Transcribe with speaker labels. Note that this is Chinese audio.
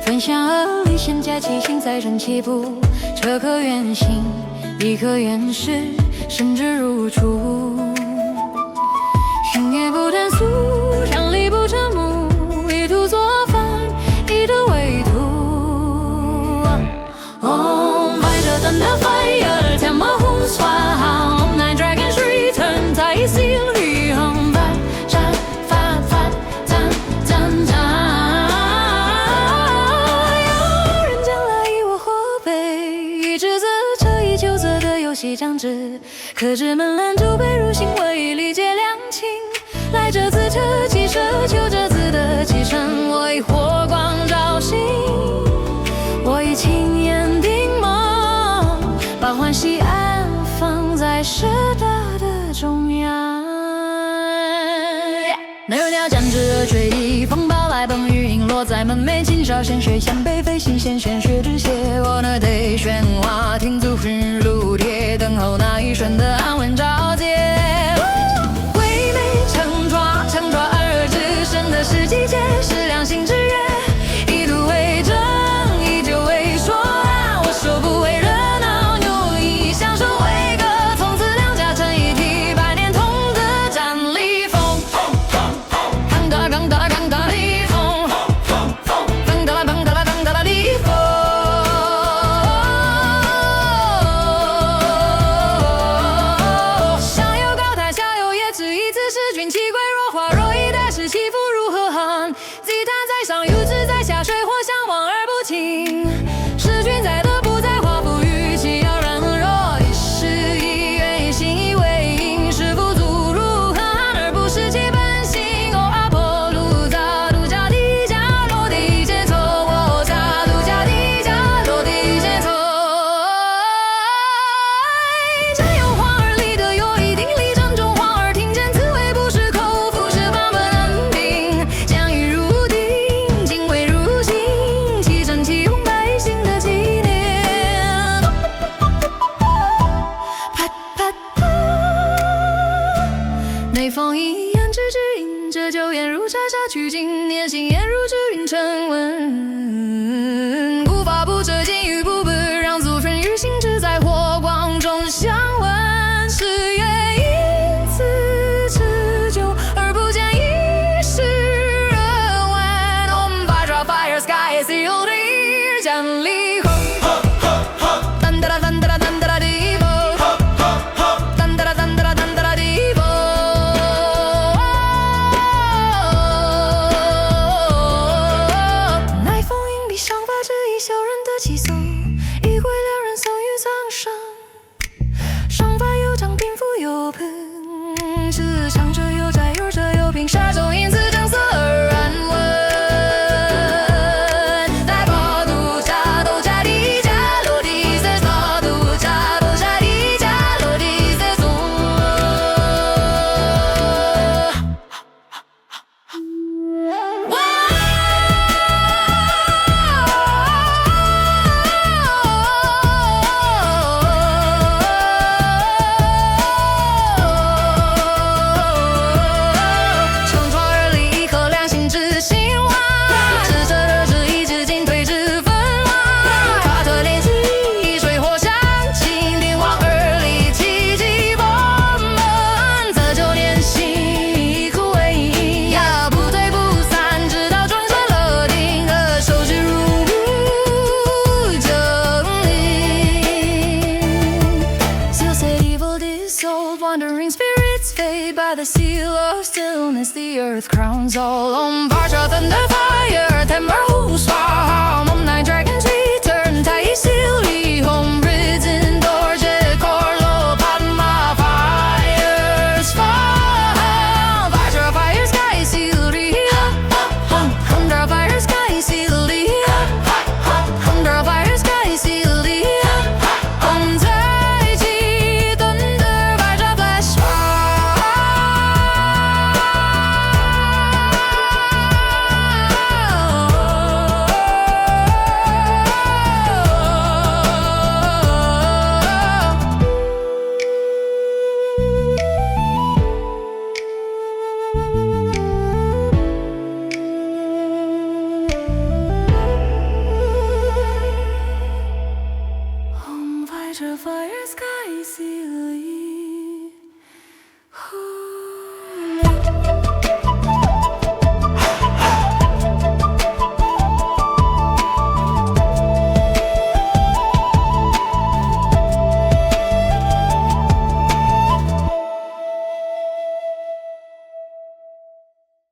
Speaker 1: 分享而立，现假期行在人起步，这颗远行，一颗远视，甚至如初。深夜不谈素，想离不成幕，一图做饭，一的为图。On weiter dann der Feier, der Mahus war on ein Dragon's Return, 在一夕里航班，战发发战战战。有人将来以我后背，一直自这一旧责的游戏将至，可知门栏就被入心为理解两情。来这次车汽车，求这次的启程，我以火光照醒，我以轻言定梦，把欢喜安放在师大的中央。那有鸟展翅而追忆，风暴来崩雨影落在门楣，轻少鲜血向北飞行，鲜血止血，我那得喧哗，停足日路铁，等候那一瞬的安稳召接。乘抓而至，深的是季节，是良心之约，一度为正，依旧为说啊，我说不为热闹，牛一享受为歌，从此两家成一体，百年同德战立风，扛得扛得扛得立风，扛得啦扛得啦扛得啦立风。上有高台，下有野，只一次是君其贵。若一代是起伏如何寒，祭坛在上，有志在下，水火相望而不侵。是君在德，不在华，不与其要然若一时一愿一心一为因，是不足如寒而不失其本性。哦，阿婆路扎度假地家落地接头，我扎度假地家落地接头。真有皇儿立德，有一定力正中，皇儿听见滋味不是口。内风一言之指引，这酒言如茶沙取经，念心言如指云沉稳。古法不折，金玉不不让祖孙与心只在火光中相闻。誓约因此持久，而不见一世人闻。On fire, fire, sky is the old year， 将离后。噔哒啦噔哒啦噔哒啦地风，噔哒啦噔哒啦噔哒啦地风。小人的气色，一归两人丧于苍上。上发有长，贫富有朋，是长者有债，有者有贫，杀手因此正色而安稳。在破度假度假地家落地在错度假度假地家落地在松。Wandering spirits fade by the seal of stillness, the earth crowns all on parched thunder fire.